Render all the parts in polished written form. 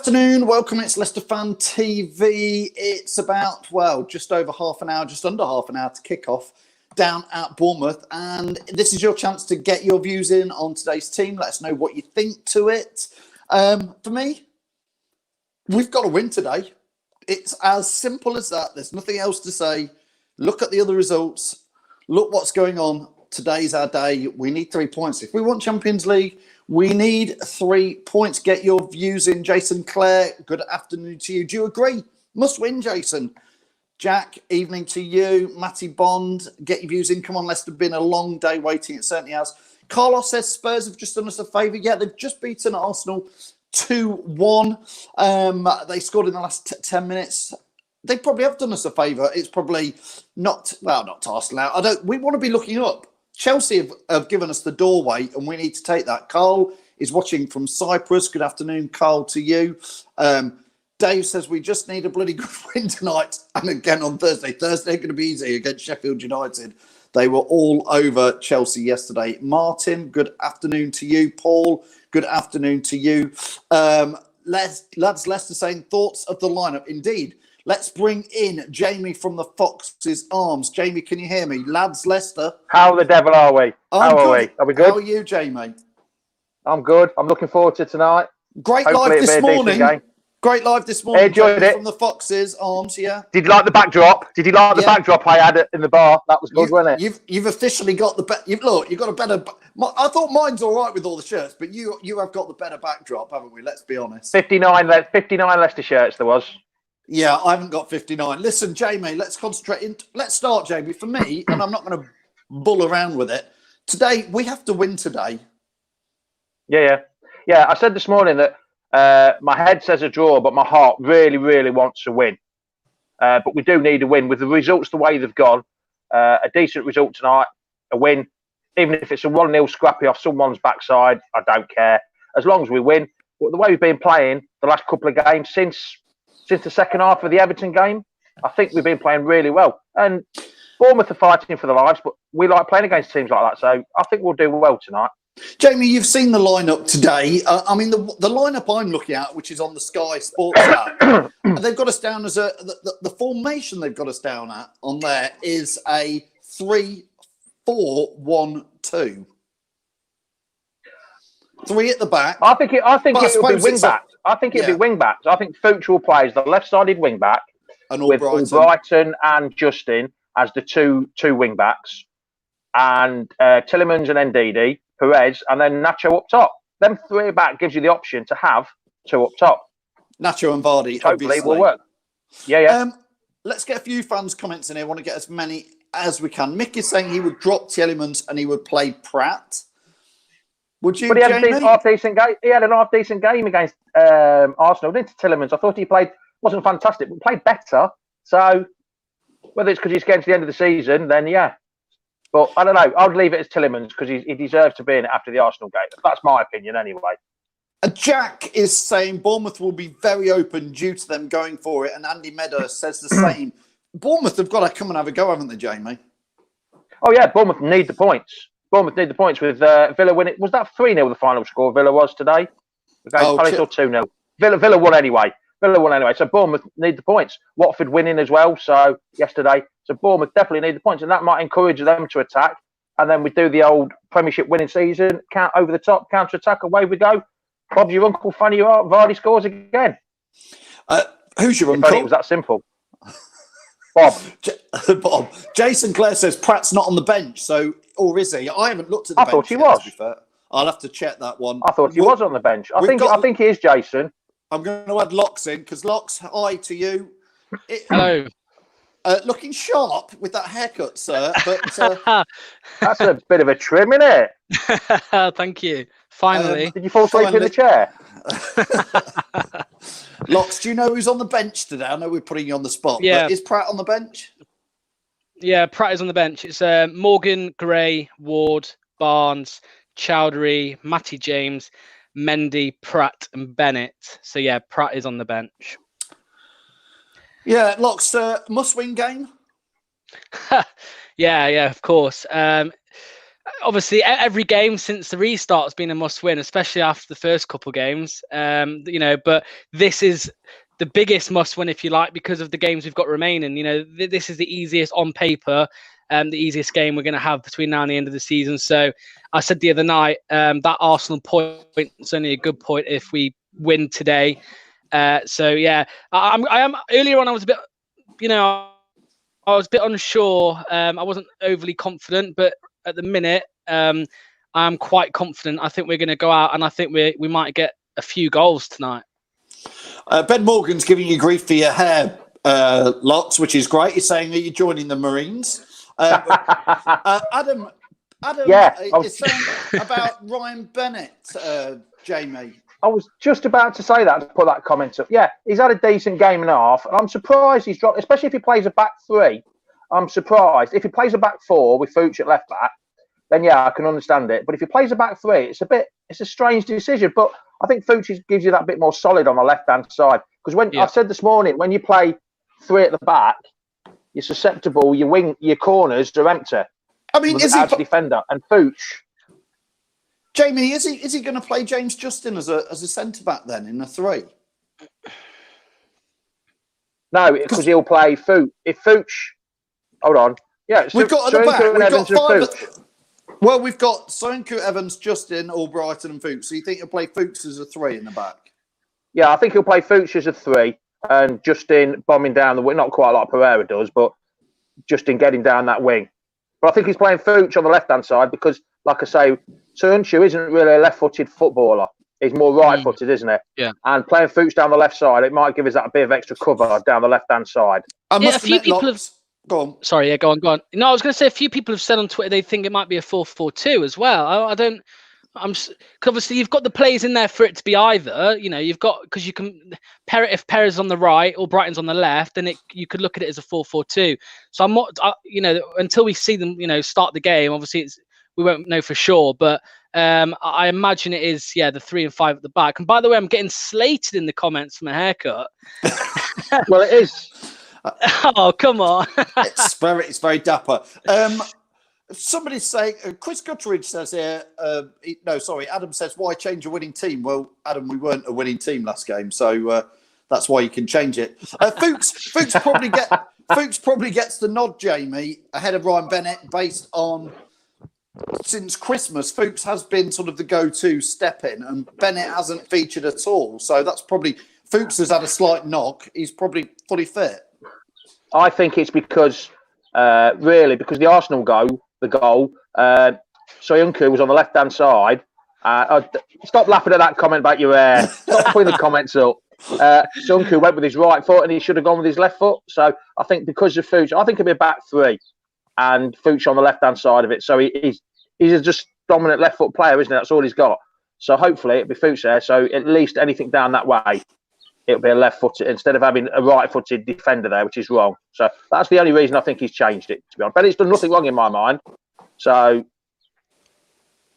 afternoon. Welcome. It's Leicester Fan TV. It's about, just over half an hour, just under half an hour to kick off down at Bournemouth. And this is your chance to get your views in on today's team. Let us know what you think to it. For me, we've got to win today. It's as simple as that. There's nothing else to say. Look at the other results. Look what's going on. Today's our day. We need 3 points. If we want Champions League, we need 3 points. Get your views in. Jason Clare, good afternoon to you. Do you agree? Must win, Jason. Jack, evening to you. Matty Bond, get your views in. Come on, Leicester, been a long day waiting. It certainly has. Carlos says Spurs have just done us a favour. Yeah, they've just beaten Arsenal 2-1. They scored in the last 10 minutes. They probably have done us a favour. It's probably not to Arsenal now. We want to be looking up. Chelsea have given us the doorway, and we need to take that. Carl is watching from Cyprus. Good afternoon, Carl, to you. Dave says we just need a bloody good win tonight and again on Thursday. Thursday ain't going to be easy against Sheffield United. They were all over Chelsea yesterday. Martin, good afternoon to you. Paul, good afternoon to you. Lads, Leicester saying thoughts of the lineup. Indeed. Let's bring in Jamie from the Fox's Arms. Jamie, can you hear me? Lads, Leicester. How the devil are we? How are we? Are we good? How are you, Jamie? I'm good. I'm looking forward to tonight. Great live this morning. Great live this morning. Enjoyed it. From the Fox's Arms, yeah. Did you like the backdrop? Did you like the backdrop I had in the bar? That was good, wasn't it? You've officially got the you've got a better. I thought mine's all right with all the shirts, but you have got the better backdrop, haven't we? Let's be honest. 59 Leicester shirts there was. Yeah, I haven't got 59. Listen, Jamie, let's concentrate. Let's start, Jamie. For me, and I'm not going to bull around with it. Today, we have to win today. Yeah. I said this morning that my head says a draw, but my heart really, really wants to win. But we do need a win. With the results the way they've gone, a decent result tonight, a win, even if it's a 1-0 scrappy off someone's backside, I don't care. As long as we win. But the way we've been playing the last couple of games since the second half of the Everton game, I think we've been playing really well. And Bournemouth are fighting for their lives, but we like playing against teams like that. So I think we'll do well tonight. Jamie, you've seen the lineup today. The lineup I'm looking at, which is on the Sky Sports app, they've got us down as the formation they've got us down at on there is a 3-4-1-2. 3 at the back. I think it'll be wing backs. I think it'll be wing backs. I think Fuchs will play as the left-sided wing back with Albrighton and Justin as the two wing backs, and Tielemans and Ndidi, Perez, and then Nacho up top. Them 3 back gives you the option to have 2 up top. Nacho and Vardy. Hopefully it will work. Yeah. Let's get a few fans' comments in here. I want to get as many as we can. Mick is saying he would drop Tielemans and he would play Pratt. Would you? But he had a half-decent game. He had an half-decent game against Arsenal. Didn't Tielemans? I thought he wasn't fantastic, but played better. So whether it's because he's getting to the end of the season, then yeah. But I don't know. I'd leave it as Tielemans because he deserves to be in it after the Arsenal game. That's my opinion anyway. Jack is saying Bournemouth will be very open due to them going for it, and Andy Meadows says the same. Bournemouth have got to come and have a go, haven't they, Jamie? Oh yeah, Bournemouth need the points. Bournemouth need the points with Villa winning. Was that 3-0 the final score Villa was today? Against Palace or 2-0? Villa won anyway. So Bournemouth need the points. Watford winning as well. So yesterday. So Bournemouth definitely need the points. And that might encourage them to attack. And then we do the old Premiership winning season. Count over the top, counter-attack. Away we go. Bob's your uncle. Funny you are. Vardy scores again. Who's your uncle? It was that simple. Bob. Bob. Jason Clare says Pratt's not on the bench. Or is he? I haven't looked at the bench. I thought he was. To be fair. I'll have to check that one. I thought he was on the bench. I think he is, Jason. I'm going to add Locks in because Locks, hi to you. Hello. Looking sharp with that haircut, sir. But that's a bit of a trim, isn't it? Thank you. Finally. Did you fall asleep in the chair? Locks, do you know who's on the bench today? I know we're putting you on the spot. Yeah. But is Pratt on the bench? Yeah, Pratt is on the bench. It's Morgan, Gray, Ward, Barnes, Chowdhury, Matty James, Mendy, Pratt, and Bennett. So yeah, Pratt is on the bench. Yeah, Locks, must-win game. Yeah, of course. obviously every game since the restart has been a must-win, especially after the first couple games. But this is the biggest must-win, if you like, because of the games we've got remaining. This is the easiest on paper, the easiest game we're going to have between now and the end of the season. So I said the other night that Arsenal point is only a good point if we win today. I am. Earlier on, I was a bit, I was a bit unsure. I wasn't overly confident, but at the minute, I'm quite confident. I think we're going to go out, and I think we might get a few goals tonight. Ben Morgan's giving you grief for your hair locks, which is great. He's saying that you're joining the Marines. Adam is saying about Ryan Bennett, Jamie. I was just about to say that, to put that comment up. Yeah, he's had a decent game and a half, and I'm surprised he's dropped, especially if he plays a back three. I'm surprised. If he plays a back four with Fuchs at left back, then yeah, I can understand it. But if he plays a back three, it's a strange decision. But I think Fuchs gives you that bit more solid on the left-hand side. Because I said this morning, when you play three at the back, you're susceptible, your corners are empty. I mean, is he a defender? And Fuchs... Jamie, is he going to play James Justin as a centre back then in a three? No, because he'll play Fuchs. If Fuchs, hold on, yeah, we've got at the back. We've got Solanke, Evans, Justin, Albrighton, and Fuchs. So you think he'll play Fuchs as a three in the back? Yeah, I think he'll play Fuchs as a three, and Justin bombing down the wing. Not quite like Pereira does, but Justin getting down that wing. But I think he's playing Fuchs on the left-hand side because, like I say, Solanke isn't really a left-footed footballer. He's more right-footed, isn't he? Yeah. And playing Fuchs down the left side, it might give us that a bit of extra cover down the left-hand side. A few people have... Go on. Sorry, yeah, go on. No, I was going to say a few people have said on Twitter they think it might be a 4-4-2 as well. Cause obviously you've got the players in there for it to be either. You've got, because you can pair it if Perez is on the right or Brighton's on the left, then you could look at it as a 4-4-2. So I'm not, until we see them, start the game. Obviously, we won't know for sure, but I imagine it is, the 3 and 5 at the back. And by the way, I'm getting slated in the comments for my haircut. Well, it is. Oh, come on. It's very dapper. Somebody's saying, Chris Gutteridge says here, Adam says, why change a winning team? Well, Adam, we weren't a winning team last game, so that's why you can change it. Fuchs probably gets the nod, Jamie, ahead of Ryan Bennett, based on since Christmas, Fuchs has been sort of the go-to step-in, and Bennett hasn't featured at all. So that's probably, Fuchs has had a slight knock. He's probably fully fit. I think it's because the Arsenal goal, Solanke was on the left-hand side. Stop laughing at that comment about your hair. Stop putting the comments up. Solanke went with his right foot and he should have gone with his left foot. So I think because of Fuchs, I think it'll be a back three and Fuchs on the left-hand side of it. So he's a just dominant left foot player, isn't it? That's all he's got. So hopefully it'll be Fuchs there. So at least anything down that way, it'll be a left-footed instead of having a right-footed defender there, which is wrong. So that's the only reason I think he's changed it, to be honest. Bennett's done nothing wrong in my mind. So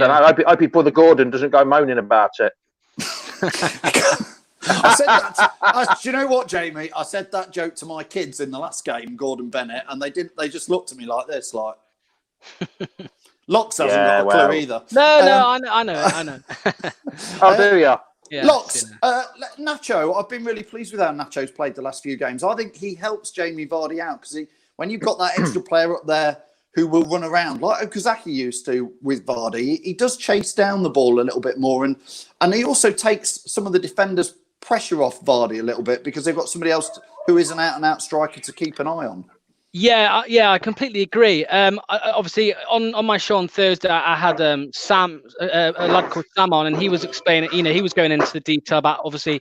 I hope he Brother Gordon doesn't go moaning about it. I said that. Do you know what, Jamie? I said that joke to my kids in the last game, Gordon Bennett, and they didn't. They just looked at me like this, like Locks hasn't got a clue either. No, I know. Oh, do you? Yeah, Locks, Nacho, I've been really pleased with how Nacho's played the last few games. I think he helps Jamie Vardy out because when you've got that extra player up there who will run around like Okazaki used to with Vardy, he does chase down the ball a little bit more, and he also takes some of the defenders' pressure off Vardy a little bit because they've got somebody else who is an out-and-out striker to keep an eye on. Yeah, I completely agree. Obviously, on my show on Thursday, I had Sam, a lad called Sam on, and he was explaining, he was going into the detail about obviously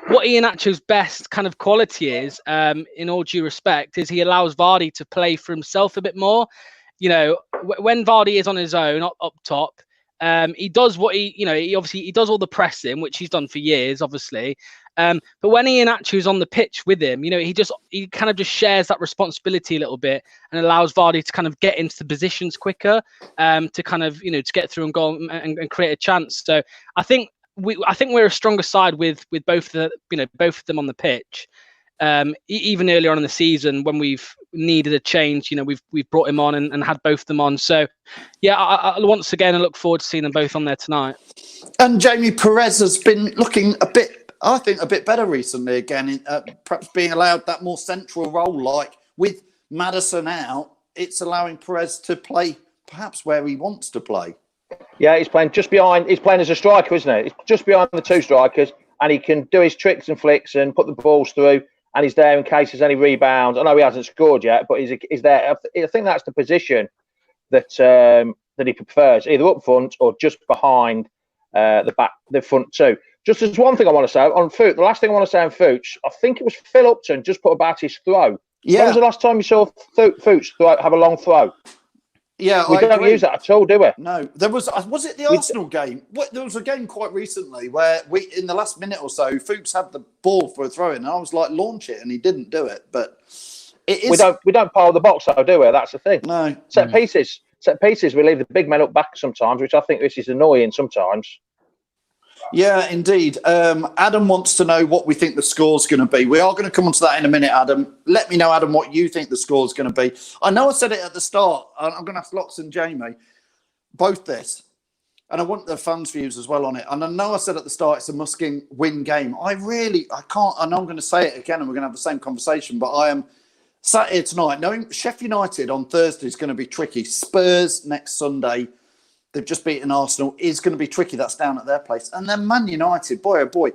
what Iheanacho's best kind of quality is, in all due respect, is he allows Vardy to play for himself a bit more. When Vardy is on his own up top, he does what he does all the pressing, which he's done for years, obviously. But when Iheanacho's on the pitch with him, he kind of just shares that responsibility a little bit and allows Vardy to kind of get into the positions quicker, to kind of to get through and go and create a chance. So I think we're a stronger side with both of them on the pitch. Even earlier on in the season when we've needed a change, we've brought him on and had both of them on. So, yeah, I once again I look forward to seeing them both on there tonight. And Jamie Perez has been looking a bit better recently again, perhaps being allowed that more central role. Like with Maddison out, it's allowing Perez to play perhaps where he wants to play. Yeah, he's playing as a striker, isn't it? He's just behind the two strikers, and he can do his tricks and flicks and put the balls through, and he's there in case there's any rebounds. I know he hasn't scored yet, but he's there. I think that's the position that he prefers, either up front or just behind the front two. Just as one thing I want to say on Fuchs, the last thing I want to say on Fuchs, I think it was Phil Upton just put about his throw. Yeah. When was the last time you saw Fuchs have a long throw? Yeah, we don't use that at all, do we? No, there was it the Arsenal game? There was a game quite recently where in the last minute or so, Fuchs had the ball for a throw in, and I was like, launch it, and he didn't do it. But it is. We don't pile the box though, do we? That's the thing. No. Set pieces. We leave the big men up back sometimes, which I think this is annoying sometimes. Yeah, indeed. Adam wants to know what we think the score's going to be. We are going to come on to that in a minute, Adam. Let me know, Adam, what you think the score's going to be. I know I said it at the start. I'm going to ask Locks and Jamie both this. And I want the fans' views as well on it. And I know I said at the start it's a must-win game. I can't. I know I'm going to say it again and we're going to have the same conversation, but I am sat here tonight knowing Sheffield United on Thursday is going to be tricky. Spurs next Sunday. They've just beaten Arsenal, is going to be tricky. That's down at their place. And then Man United, boy, oh boy.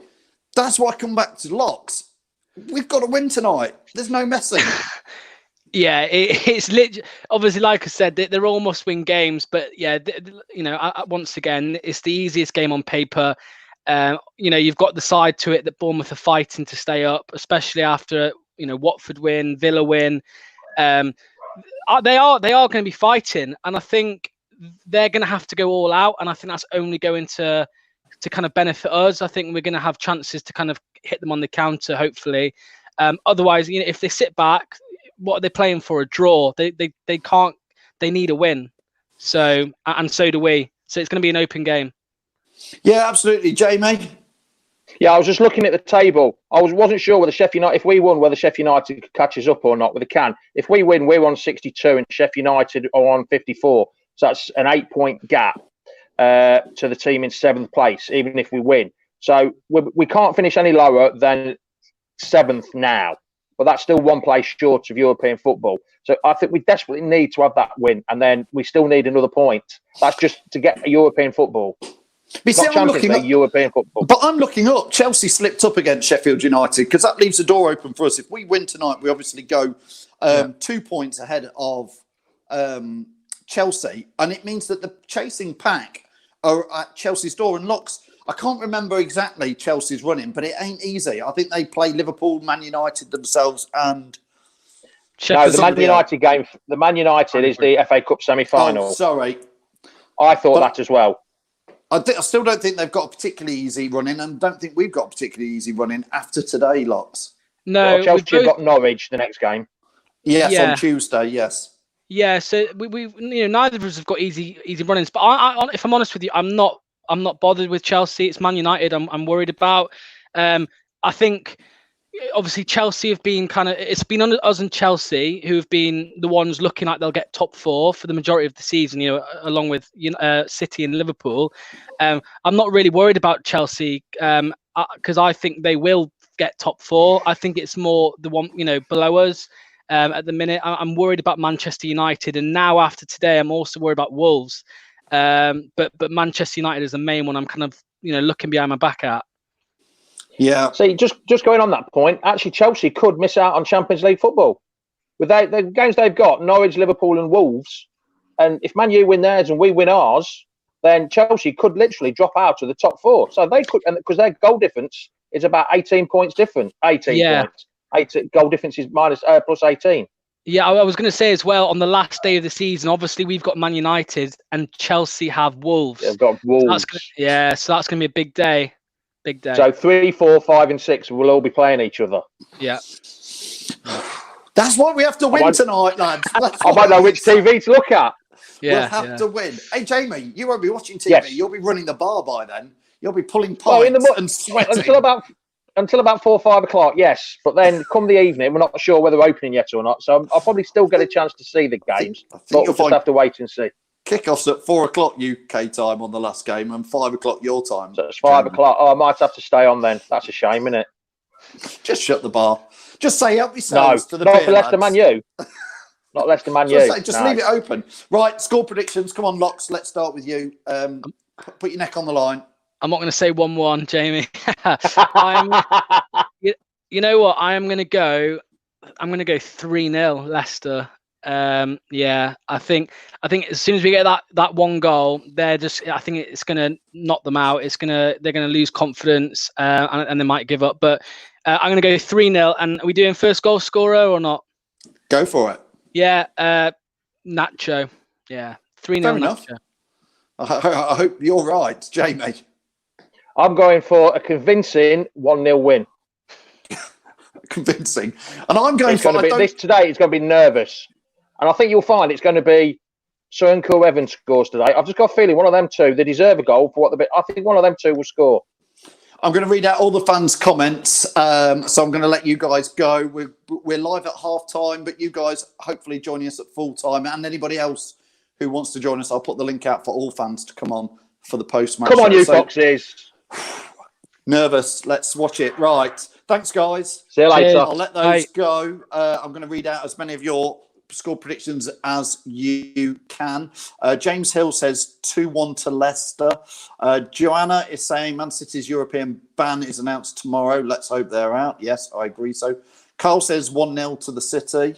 That's why I come back to Locks. We've got to win tonight. There's no messing. Yeah, it's obviously, like I said, they're all must-win games. But yeah, once again, it's the easiest game on paper. You've got the side to it that Bournemouth are fighting to stay up, especially after Watford win, Villa win. They are going to be fighting, and I think they're going to have to go all out, and I think that's only going to kind of benefit us. I think we're going to have chances to kind of hit them on the counter, hopefully. Otherwise, if they sit back, what are they playing for? A draw? They can't. They need a win. So do we. So it's going to be an open game. Yeah, absolutely, Jamie. Yeah, I was just looking at the table. I wasn't sure whether Sheffield United, if we won, whether Sheffield United could catch us up or not. But they can. If we win, we're on 62, and Sheffield United are on 54. So that's an 8-point gap to the team in 7th place, even if we win. So we can't finish any lower than 7th now. But that's still 1 place short of European football. So I think we desperately need to have that win. And then we still need another point. That's just to get European football. European football. But I'm looking up. Chelsea slipped up against Sheffield United because that leaves the door open for us. If we win tonight, we obviously go 2 points ahead of Chelsea, and it means that the chasing pack are at Chelsea's door. And Locks, I can't remember exactly Chelsea's running, but it ain't easy. I think they play Liverpool, Man United themselves, and the Man United game. The Man United is the FA Cup semi-final. Oh, sorry, I thought that as well. I still don't think they've got a particularly easy running, and don't think we've got a particularly easy running after today, Locks. No, Chelsea have got Norwich the next game. Yes, on Tuesday. Yes. Yeah, so we neither of us have got easy runnings. But I, if I'm honest with you, I'm not bothered with Chelsea. It's Man United I'm worried about. I think obviously Chelsea have been it's been us and Chelsea who have been the ones looking like they'll get top 4 for the majority of the season. Along with City and Liverpool. I'm not really worried about Chelsea because I think they will get top 4. I think it's more the one below us. At the minute, I'm worried about Manchester United, and now after today, I'm also worried about Wolves. But Manchester United is the main one I'm kind of looking behind my back at. Yeah. See, just going on that point, actually, Chelsea could miss out on Champions League football with the games they've got: Norwich, Liverpool, and Wolves. And if Man U win theirs and we win ours, then Chelsea could literally drop out of the top 4. So they could, and because their goal difference is about 18 points different. 18 points. 8 goal difference is plus 18. Yeah, I was going to say as well, on the last day of the season, obviously we've got Man United and Chelsea have Wolves. They've got Wolves. So that's going to be a big day. Big day. So 3, 4, 5 and 6 will all be playing each other. Yeah. That's why we have to win tonight, lads. I might know which TV to look at. Yeah, we'll have to win. Hey, Jamie, you won't be watching TV. Yes. You'll be running the bar by then. You'll be pulling pints and sweating. until about 4 or 5 o'clock, yes. But then come the evening, we're not sure whether we're opening yet or not. So I'll probably still get a chance to see the games. I think But you'll we'll just find have to wait and see. kickoffs at 4 o'clock UK time on the last game and 5 o'clock your time. So it's 5 Jamie. o'clock. Oh, I might have to stay on then. That's a shame, isn't it? Just shut the bar. Just say help No, yourselves to the not beer for Leicester Man lads. U. Not Leicester Man U. Just No. leave it open. Right, score predictions. Come on, Locks. Let's start with you. Put your neck on the line. I'm not going to say 1-1, Jamie. You know what? I'm going to go 3-0 Leicester. Yeah, I think as soon as we get that one goal, I think it's going to knock them out. They're going to lose confidence and they might give up. But I'm going to go 3-0. And are we doing first goal scorer or not? Go for it. Yeah, Nacho. Yeah, 3-0 Fair enough. Nacho. I hope you're right, Jamie. I'm going for a convincing 1-0 win. Convincing. And I'm going It's for... going to be, today it's going to be nervous. And I think you'll find it's going to be Sonko Evans scores today. I've just got a feeling one of them two, they deserve a goal for what they've. I think one of them two will score. I'm going to read out all the fans' comments. So I'm going to let you guys go. We're live at half time, but you guys hopefully joining us at full time. And anybody else who wants to join us, I'll put the link out for all fans to come on for the post-match. Come on, you foxes. Nervous. Let's watch it. Right. Thanks, guys. See you later. I'll let those go. I'm going to read out as many of your score predictions as you can. James Hill says 2-1 to Leicester. Joanna is saying Man City's European ban is announced tomorrow. Let's hope they're out. Yes, I agree so. Carl says 1-0 to the City.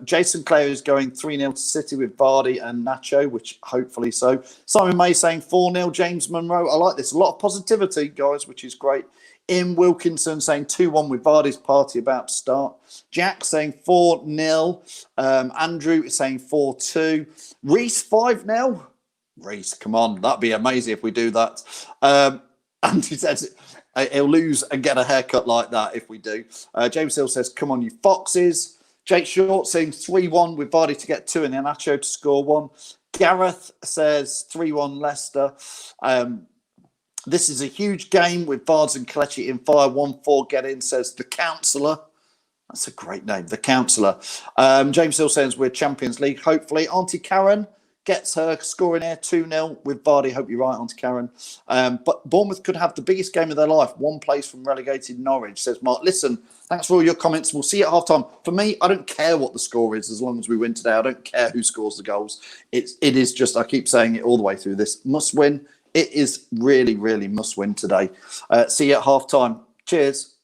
Jason Clare is going 3-0 to City with Vardy and Nacho, which hopefully so. Simon May saying 4-0. James Monroe. I like this. A lot of positivity, guys, which is great. Ian Wilkinson saying 2-1 with Vardy's party about to start. Jack saying 4-0. Andrew is saying 4-2. Reese 5-0. Reese, come on. That'd be amazing if we do that. And he says he'll lose and get a haircut like that if we do. James Hill says, come on, you foxes. Jake Short saying 3-1 with Vardy to get 2 and Iheanacho to score 1. Gareth says 3-1 Leicester. This is a huge game with Vards and Kelechi in fire. 1-4 get in, says the Councillor. That's a great name, the Councillor. James Hill says we're Champions League, hopefully. Auntie Karen gets her scoring here, 2-0 with Vardy. Hope you're right, Auntie Karen. But Bournemouth could have the biggest game of their life. 1 place from relegated Norwich, says Mark. Listen, thanks for all your comments. We'll see you at half-time. For me, I don't care what the score is as long as we win today. I don't care who scores the goals. It is just, I keep saying it all the way through this, must win. It is really, really must win today. See you at half-time. Cheers.